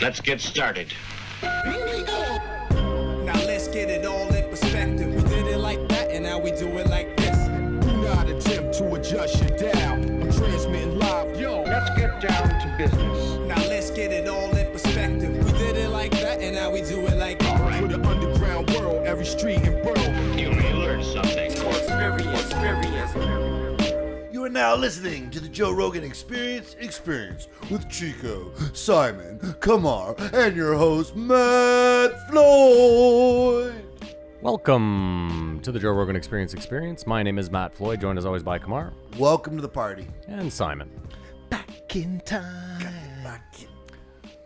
Let's get started. Now let's get it all in perspective. We did it like that, and now we do it like this. Do not attempt to adjust your dial. I'm transmitting live. Yo, Let's get down to business. Now let's get it all in perspective. We did it like that, and now we do it like this. for the underground world, every street and borough. You may learn something. Experience. You are now listening to the Joe Rogan Experience with Chico, Simon, Kamar, and your host, Matt Floyd. Welcome to the Joe Rogan Experience. My name is Matt Floyd, joined as always by Kamar Welcome to the party. and Simon. Back in time.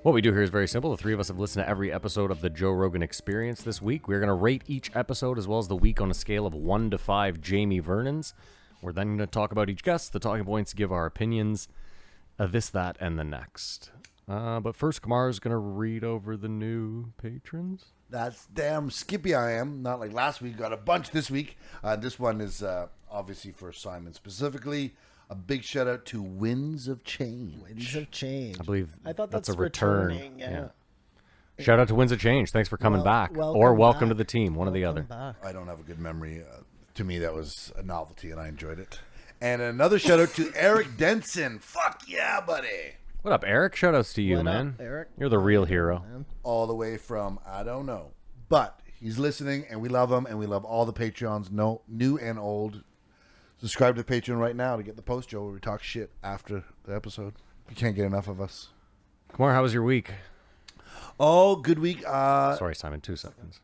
What we do here is very simple. The three of us have listened to every episode of the Joe Rogan Experience this week. We're going to rate each episode as well as the week on a scale of 1 to 5 Jamie Vernons. We're then going to talk about each guest, the talking points, give our opinions, this, that, and the next. But first, Kamar is going to read over the new patrons. That's damn skippy I am. Not like last week. Got a bunch this week. This one is obviously for Simon specifically. A big shout out to Winds of Change. Winds of Change. I believe I thought that's that's a return. returning, yeah. Shout out to Winds of Change. Thanks for coming back. welcome Welcome to back. the team, one or the other. Welcome back. I don't have a good memory. To me, that was a novelty, and I enjoyed it. And another shout out to Eric Denson. Fuck yeah, buddy. What up, Eric? Shout outs to you, What up, man. Eric? You're the real hero. All the way from, I don't know. But he's listening, and we love him, and we love all the Patreons, new and old. Subscribe to the Patreon right now to get the post, Joe, where we talk shit after the episode. You can't get enough of us. Kamar, how was your week? Oh, good week. Sorry, Simon, 2 seconds.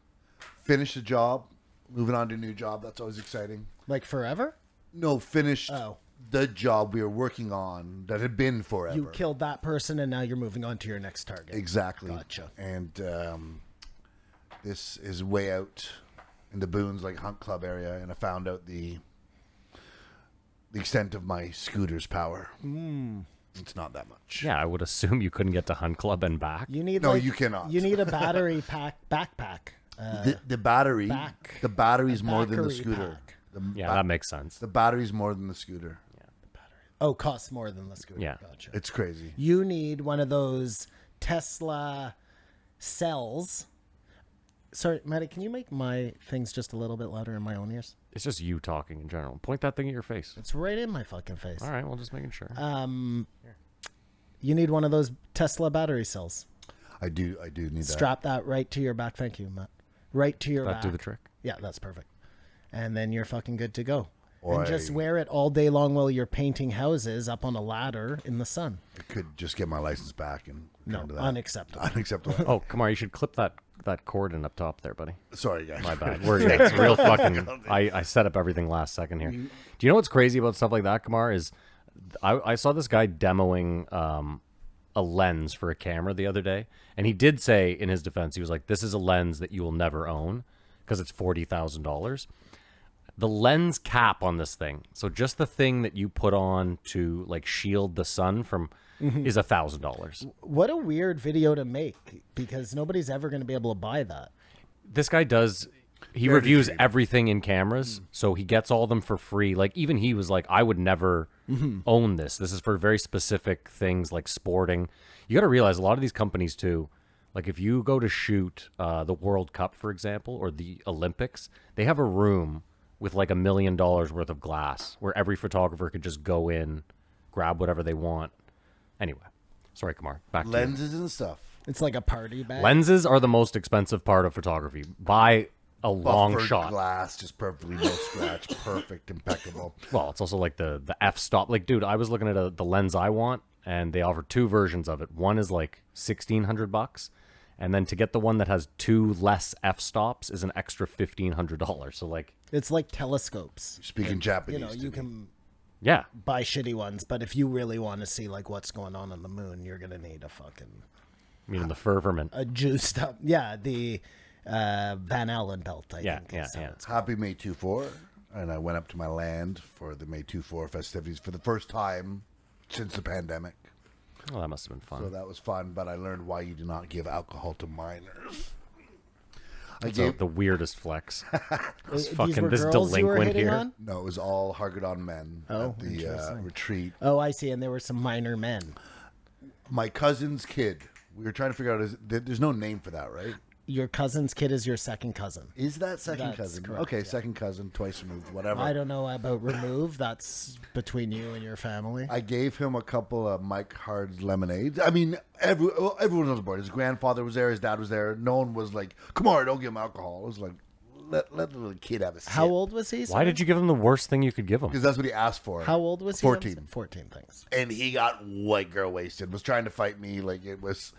Finished the job. Moving on to a new job. That's always exciting. Like forever? No, finished Oh. the job we were working on that had been forever. You killed that person and now you're moving on to your next target. Exactly. Gotcha. And this is way out in the boons, like Hunt Club area, and I found out the extent of my scooter's power. It's not that much. Yeah, I would assume you couldn't get to Hunt Club and back. You need No, like, you cannot. You need a battery backpack. The battery, the battery's more than the Backery scooter. pack. Yeah, that makes sense. The battery's more than the scooter. Oh, costs more than the scooter. Yeah. Gotcha. It's crazy. You need one of those Tesla cells. Sorry, Maddie, can you make my things just a little bit louder in my own ears? It's just you talking in general. Point that thing at your face. It's right in my fucking face. All right, well, just making sure. You need one of those Tesla battery cells. I do need that. Strap that right to your back. Thank you, Matt. Right to your That back. do the trick. Yeah, that's perfect. And then you're fucking good to go. Or and just wear it all day long while you're painting houses up on a ladder in the sun. I could just get my license back and No, return to that. unacceptable. Unacceptable. Oh, Kamar, you should clip that cord in up top there, buddy. Sorry, guys. My bad. It's real fucking... I set up everything last second here. Do you know what's crazy about stuff like that, Kamar, is I saw this guy demoing a lens for a camera the other day, and he did say in his defense, he was like, this is a lens that you will never own because it's $40,000. The lens cap on this thing, so just the thing that you put on to like shield the sun from, is $1,000. What a weird video to make because nobody's ever going to be able to buy that. This guy does, he reviews everything in cameras, so he gets all of them for free. Like, even he was like, I would never own this. This is for very specific things like sporting. You got to realize a lot of these companies too, like if you go to shoot the World Cup, for example, or the Olympics, they have a room with like $1 million worth of glass where every photographer could just go in, grab whatever they want. Anyway, sorry, Kamar, back to you. Lenses and stuff. It's like a party bag. Lenses are the most expensive part of photography by a long Buffered shot. glass, just perfectly no scratch, perfect, impeccable. Well, it's also like the f-stop. Like, dude, I was looking at the lens I want, and they offer 2 versions of it. One is like $1,600, and then to get the one that has 2 less f-stops is an extra $1,500. So, like, It's like telescopes. Speaking Japanese, You know, to you me. can yeah, buy shitty ones, but if you really want to see like what's going on the moon, you're going to need a fucking meaning the firmament. a juiced up. Yeah, the Van Allen belt, I Yeah, think. yeah, is how yeah. it's Happy May 2-4, and I went up to my land for the May 2-4 festivities for the first time since the pandemic. Well, that must have been fun. So that was fun, but I learned why you do not give alcohol to minors. That's the weirdest flex. These fucking were this girls you were delinquent hitting here. on? No, it was all Hargadon men Oh, at the interesting. retreat. Oh, I see. And there were some minor men. My cousin's kid We were trying to figure out, there's no name for that, right? Your cousin's kid is your second cousin. Is that second That's cousin? correct, Okay, yeah. second cousin, twice removed, whatever. I don't know about remove. That's between you and your family. I gave him a couple of Mike Hard's lemonades. I mean, everyone was on board. His grandfather was there. His dad was there. No one was like, come on, don't give him alcohol. It was like, let the little kid have a sip. How old was he? Why did you give him the worst thing you could give him? Because that's what he asked for. How old was he? 14. 14, thanks. And he got white girl wasted. Was trying to fight me. Like, it was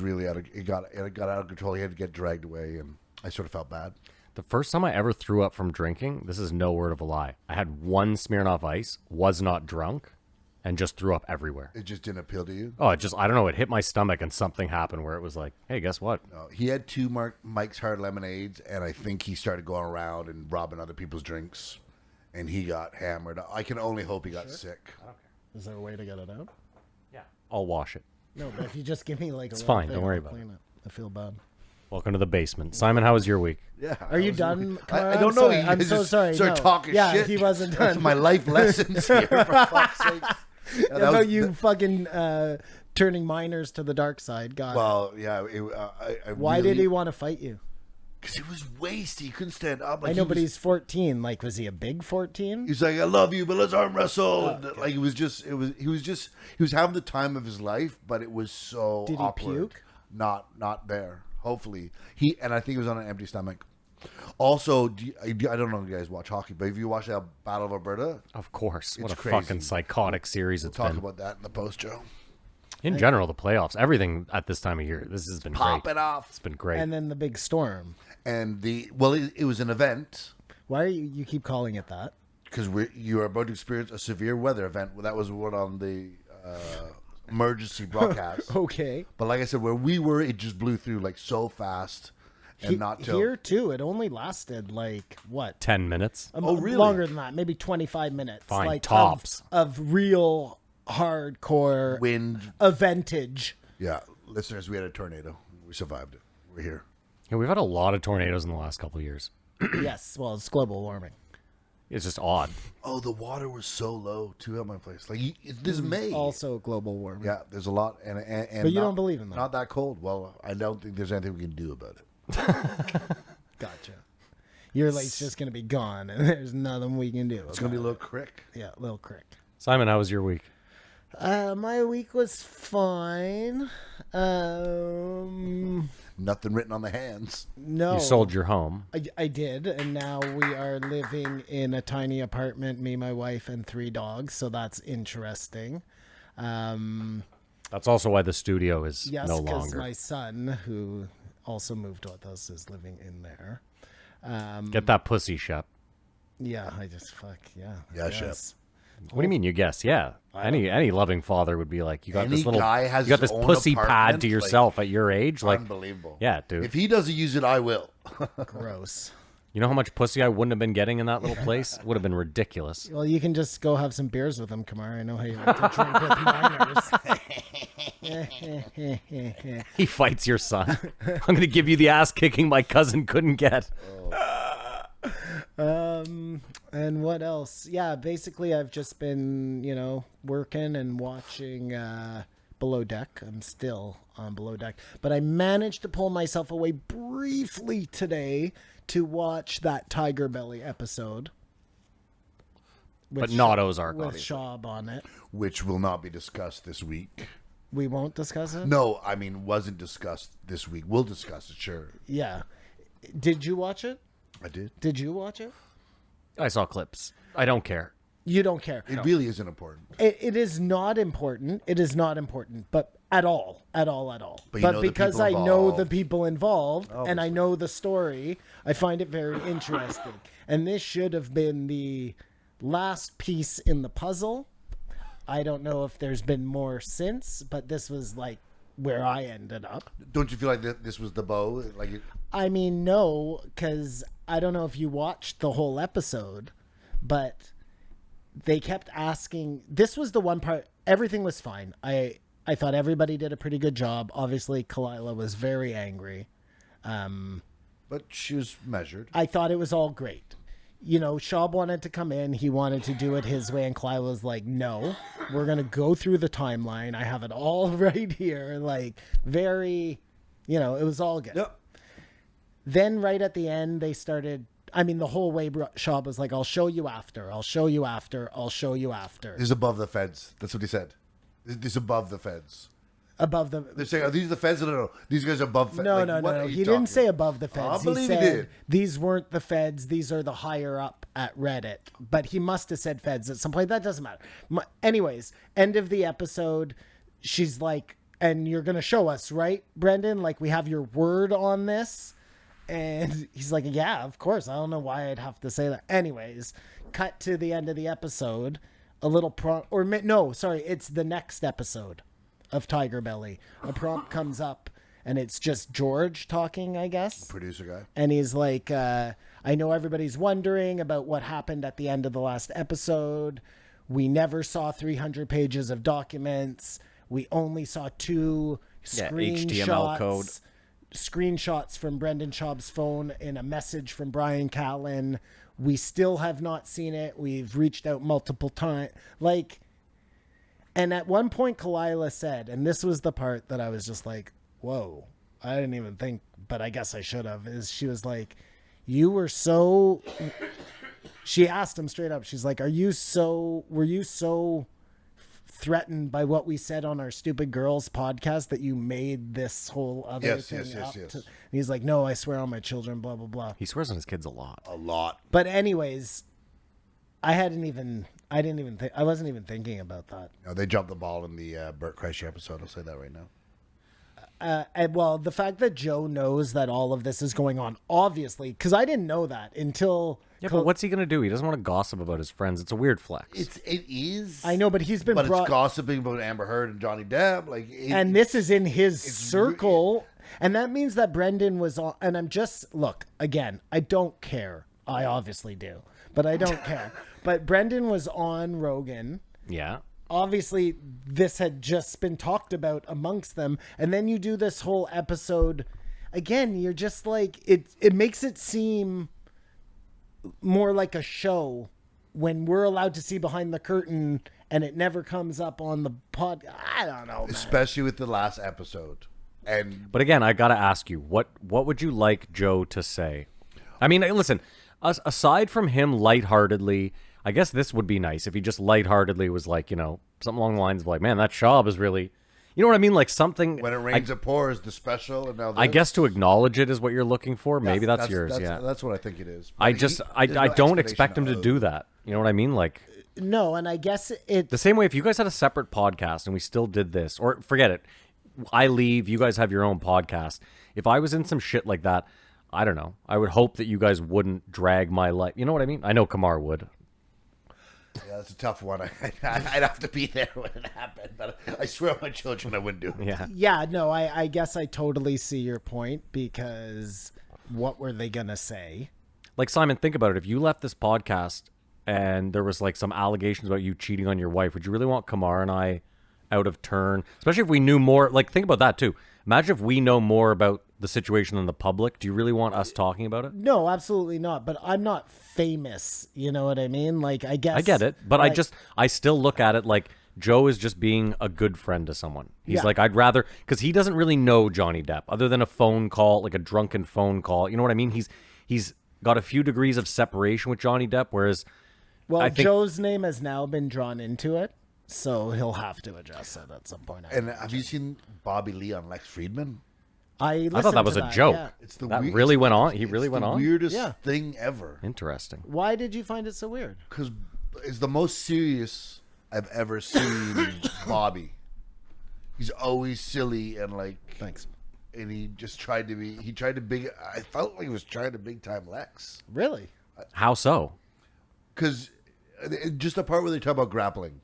really it got out of control. He had to get dragged away, and I sort of felt bad. The first time I ever threw up from drinking, this is no word of a lie. I had one Smirnoff Ice, was not drunk, and just threw up everywhere. It just didn't appeal to you. Oh, I don't know. It hit my stomach and something happened where it was like, hey, guess what? He had two Mike's Hard lemonades, and I think he started going around and robbing other people's drinks, and he got hammered. I can only hope he got sick. Is there a way to get it out? Yeah. I'll wash it. No, but if you just give me like a It's little fine, thing, don't worry I'll about clean it. I feel bad. Welcome to the basement. Simon, how was your week? Yeah. Are you done? I Kamara? don't I'm know. sorry. You I'm guys so just sorry. Start No. talking yeah, shit. he wasn't That's done. my life lessons here, for fuck's sake. How about you fucking turning minors to the dark side? God. Well, yeah. Why did he want to fight you? Because he was wasted. He couldn't stand up. I know, but he's 14. Like, was he a big 14? He's like, I love you, but let's arm wrestle. And, like, he was having the time of his life, but it was so Did he awkward. puke? Not there. Hopefully, and I think he was on an empty stomach. Also, I don't know if you guys watch hockey, but if you watch that Battle of Alberta, Of course. What It's a crazy. fucking psychotic series it's talk been. about that in the post, Joe. In general, the playoffs, everything at this time of year, this has been Pop great. it off. It's been great. And then the big storm. And it was an event Why are you keep calling it that? because you are about to experience a severe weather event. That was what on the emergency broadcast. Okay. But like I said, where we were, it just blew through like so fast, and not till Here too, it only lasted like what? 10 minutes. really? Longer than that, maybe 25 minutes. Fine, like tops. of real hardcore wind. eventage. Yeah, listeners, we had a tornado. We survived it. We're here. Yeah, we've had a lot of tornadoes in the last couple of years. Yes, well, it's global warming. It's just odd. Oh, the water was so low too at my place. Like this is May. Also global warming. Yeah, there's a lot, and But you not- don't believe in that. Not that cold. Well, I don't think there's anything we can do about it. Gotcha. Your lake's just gonna be gone, and there's nothing we can do. It's gonna be a little crick. Yeah, little crick. Simon, how was your week? My week was fine. Nothing written on the hands. No, You sold your home. I did, and now we are living in a tiny apartment, me, my wife, and 3 dogs. So that's interesting. That's also why the studio is Yes, no because longer. my son, who also moved with us, is living in there. Get that pussy, Shep. Yeah, I just yeah. Yeah, I Shep. guess. What do you mean you guess? Yeah. Any loving father would be like, you got Any this little guy has you got his this own pussy pad apartment, to like, yourself at your age. Like Unbelievable. yeah, dude. If he doesn't use it, I will. Gross. You know how much pussy I wouldn't have been getting in that little place? It would have been ridiculous. Well, you can just go have some beers with him, Kamar. I know how you like to drink with minors. He fights your son. I'm going to give you the ass kicking my cousin couldn't get. And what else? Yeah, basically, I've just been, working and watching Below Deck. I'm still on Below Deck. But I managed to pull myself away briefly today to watch that Tiger Belly episode. But not Ozark, With obviously. Schaub on it. Which will not be discussed this week. We won't discuss it? No, I mean, wasn't discussed this week. We'll discuss it, sure. Yeah. Did you watch it? I did. Did you watch it? I saw clips. I don't care. You don't care. It really isn't important. It is not important. It is not important, but at all. But you know the because people I know the involved. people involved and I Obviously. know the story, I find it very interesting. And this should have been the last piece in the puzzle. I don't know if there's been more since, but this was like where I ended up. Don't you feel like this was the bow? Like, I mean, no, because I don't know if you watched the whole episode, but they kept asking. This was the one part. Everything was fine. I thought everybody did a pretty good job. Obviously, Kalila was very angry. but she was measured. I thought it was all great. you know, Schaub wanted to come in. He wanted to do it his way. And Kyle was like, no, we're going to go through the timeline. I have it all right here. Like, very, you know, it was all good. Yep. Then right at the end, they started, I mean, the whole way Schaub was like, I'll show you after. I'll show you after. I'll show you after. This is above the feds. That's what he said. This is above the feds. Above the... They're saying, are these the feds? No. These guys are above feds. No, Like, no, what no. are you He didn't talking say about? above the feds. I believe he he said did. these weren't the feds. These are the higher up at Reddit. But he must have said feds at some point. That doesn't matter. Anyways, end of the episode. She's like, and you're going to show us, right, Brendan? Like, we have your word on this. And he's like, yeah, of course. I don't know why I'd have to say that. Anyways, cut to the end of the episode. A little prompt, or no, sorry, it's the next episode of Tiger Belly. A prompt comes up, and it's just George talking, I guess. Producer guy. And he's like, I know everybody's wondering about what happened at the end of the last episode. We never saw 300 pages of documents. We only saw 2 HTML code. Screenshots from Brendan Schaub's phone in a message from Brian Callen. We still have not seen it. We've reached out multiple times. Like, and at one point, Kalila said, and this was the part that I was just like, whoa, I didn't even think, but I guess I should have, is she was like, you were so, she asked him straight up, she's like, were you so threatened by what we said on our Stupid Girls podcast that you made this whole other thing up? Yes. And he's like, no, I swear on my children, blah, blah, blah. He swears on his kids a lot. A lot. But anyways, I wasn't even thinking about that. No, they jumped the ball in the Burt Kreischer episode. I'll say that right now. And well, the fact that Joe knows that all of this is going on, obviously, because I didn't know that until... Yeah, but what's he going to do? He doesn't want to gossip about his friends. It's a weird flex. It is. I know, but he's been But brought... it's gossiping about Amber Heard and Johnny Depp. Like, and this is in his circle. And that means that Brendan was on... And I'm just... Look, again, I don't care. I obviously do. But I don't care. But Brendan was on Rogan. Yeah. Obviously, this had just been talked about amongst them. And then you do this whole episode. Again, you're just like... It makes it seem more like a show when we're allowed to see behind the curtain and it never comes up on the pod. I don't know, man. especially with the last episode. And But again, I got to ask you, what would you like Joe to say? I mean, listen, aside from him lightheartedly, I guess this would be nice if he just lightheartedly was like, you know, something along the lines of like, man, that Schaub is really, you know what I mean? Like something. when it rains, it pours. The special, and now I this. guess to acknowledge it is what you're looking for. Maybe that's yours. Yeah. That's what I think it is. I But just, there's no don't expect him explanation to of- do that. You know what I mean? Like No, and I guess it... the same way if you guys had a separate podcast and we still did this, or forget it, I leave, you guys have your own podcast. If I was in some shit like that, I don't know. I would hope that you guys wouldn't drag my life. You know what I mean? I know Kamar would. Yeah, that's a tough one. I'd have to be there when it happened, but I swear on my children I wouldn't do it. Yeah. Yeah, no, I guess I totally see your point, because what were they going to say? Like, Simon, think about it. If you left this podcast and there was like some allegations about you cheating on your wife, would you really want Kamar and I out of turn? Especially if we knew more. Like, think about that too. Imagine if we know more about the situation than the public. Do you really want us talking about it? No, absolutely not. But I'm not famous. You know what I mean? Like, I guess... I get it, but like, I still look at it like Joe is just being a good friend to someone. He's Yeah. like, I'd rather, because he doesn't really know Johnny Depp other than a phone call, like a drunken phone call. You know what I mean? He's got a few degrees of separation with Johnny Depp, whereas Well, I think- Joe's name has now been drawn into it, so he'll have to address it at some point. And have you seen Bobby Lee on Lex Friedman? I thought that was a joke. Yeah. It's the That weird- really went on? it's- He really it's went the on? Weirdest Yeah. thing ever. Interesting. Why did you find it so weird? Because it's the most serious I've ever seen Bobby. He's always silly and like. Thanks. And he just tried to be. I felt like he was trying to big time Lex. Really? How so? Because just the part where they talk about grappling.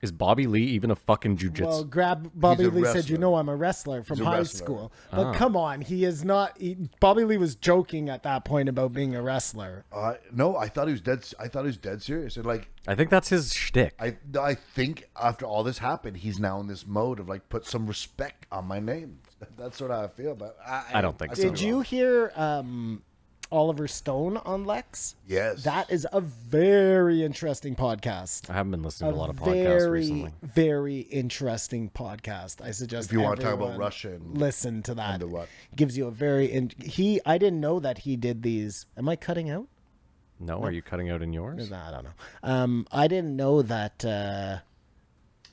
Is Bobby Lee even a fucking jujitsu? Well, Bobby He's a Lee said, wrestler. "You know, I'm a wrestler from He's a high wrestler. school." But come on, he is not. Bobby Lee was joking at that point about being a wrestler. No, I thought he was dead. I thought he was dead serious. And like, I think that's his shtick. I think after all this happened, he's now in this mode of like, put some respect on my name. That's what I feel. But I don't think so. Did you hear Oliver Stone on Lex. Yes. That is a very interesting podcast. I haven't been listening to a lot of podcasts very, recently. very interesting podcast. I suggest If you want to talk about everyone Russia and listen to that. the what? Gives you a very I didn't know that he did these. Am I cutting out? No, are you cutting out in yours? I don't know. I didn't know that.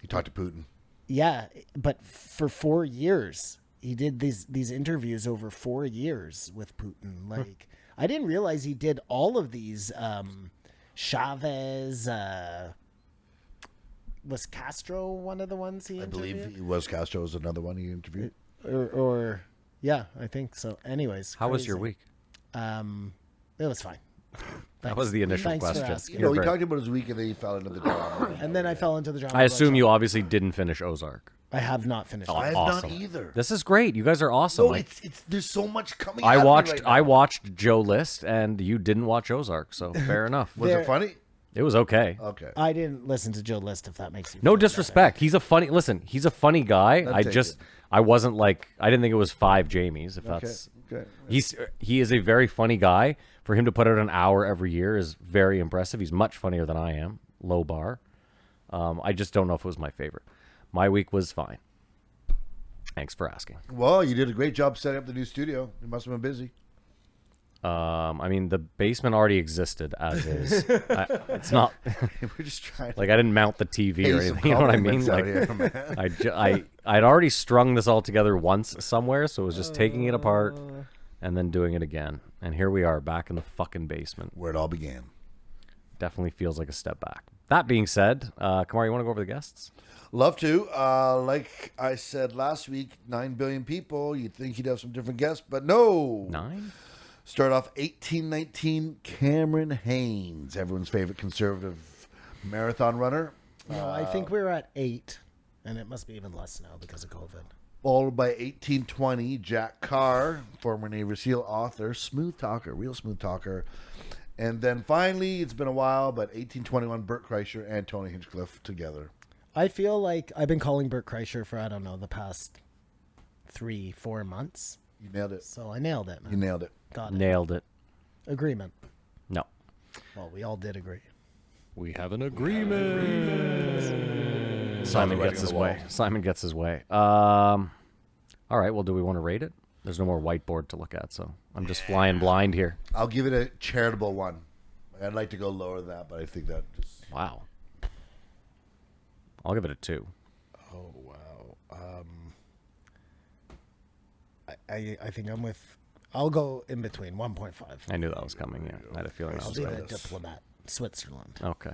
He talked to Putin. Yeah, but for 4 years he did these interviews over 4 years with Putin. Like I didn't realize he did all of these. Chavez. Was Castro one of the ones he I interviewed? believe he was. Castro was another one he interviewed. Or yeah, I think so. Anyways, How was your crazy. week? It was fine. That was the initial Thanks for question. asking. You know, he You're talked about his week and then he fell into the drama. And then I fell into the drama. I assume you obviously didn't finish Ozark. I have not finished. Oh, it. I have awesome. not either. This is great. You guys are awesome. No, Like, it's there's so much coming. I at me watched right now. I watched Joe List, and you didn't watch Ozark, so fair enough. Was There- it funny? It was okay. Okay. I didn't listen to Joe List. If that makes you No feel better. disrespect. He's a funny. Listen, he's a funny guy. I take just it. I wasn't like I didn't think it was 5 Jamies. If that's Okay. he is a very funny guy. For him to put out an hour every year is very impressive. He's much funnier than I am. Low bar. I just don't know if it was my favorite. My week was fine. Thanks for asking. Well, you did a great job setting up the new studio. You must have been busy. I mean, the basement already existed as is. It's not We're just trying to like I didn't mount the TV or pay some anything. You know what I mean? compliments out Like here, man. I'd already strung this all together once somewhere, so it was just taking it apart and then doing it again. And here we are back in the fucking basement. where it all began. Definitely feels like a step back. That being said, Kamar, you want to go over the guests? Love to. Like I said last week, 9 billion people. You'd think he'd have some different guests, but no. 9? Start off 1819, Cameron Haynes, everyone's favorite conservative marathon runner. No, I think we're at 8, and it must be even less now because of COVID. Followed by 1820, Jack Carr, former Navy SEAL author, smooth talker, real smooth talker. And then finally, it's been a while, but 1821, Bert Kreischer and Tony Hinchcliffe together. I feel like I've been calling Bert Kreischer for, I don't know, the past 3-4 months. You nailed it. So I nailed it, You man. nailed it. Got it. Nailed it. Agreement. No. Well, we all did agree. We have an agreement. Simon writing gets on his the way. wall. Simon gets his way. All right. Well, do we want to rate it? There's no more whiteboard to look at, so I'm just flying blind here. I'll give it a charitable 1. I'd like to go lower than that, but I think that just... Wow. I'll give it a 2. Oh, wow. I think I'm with... I'll go in between, 1.5. I knew that was coming. Yeah, I had a feeling that I'll was be right. the diplomat. Switzerland. Okay.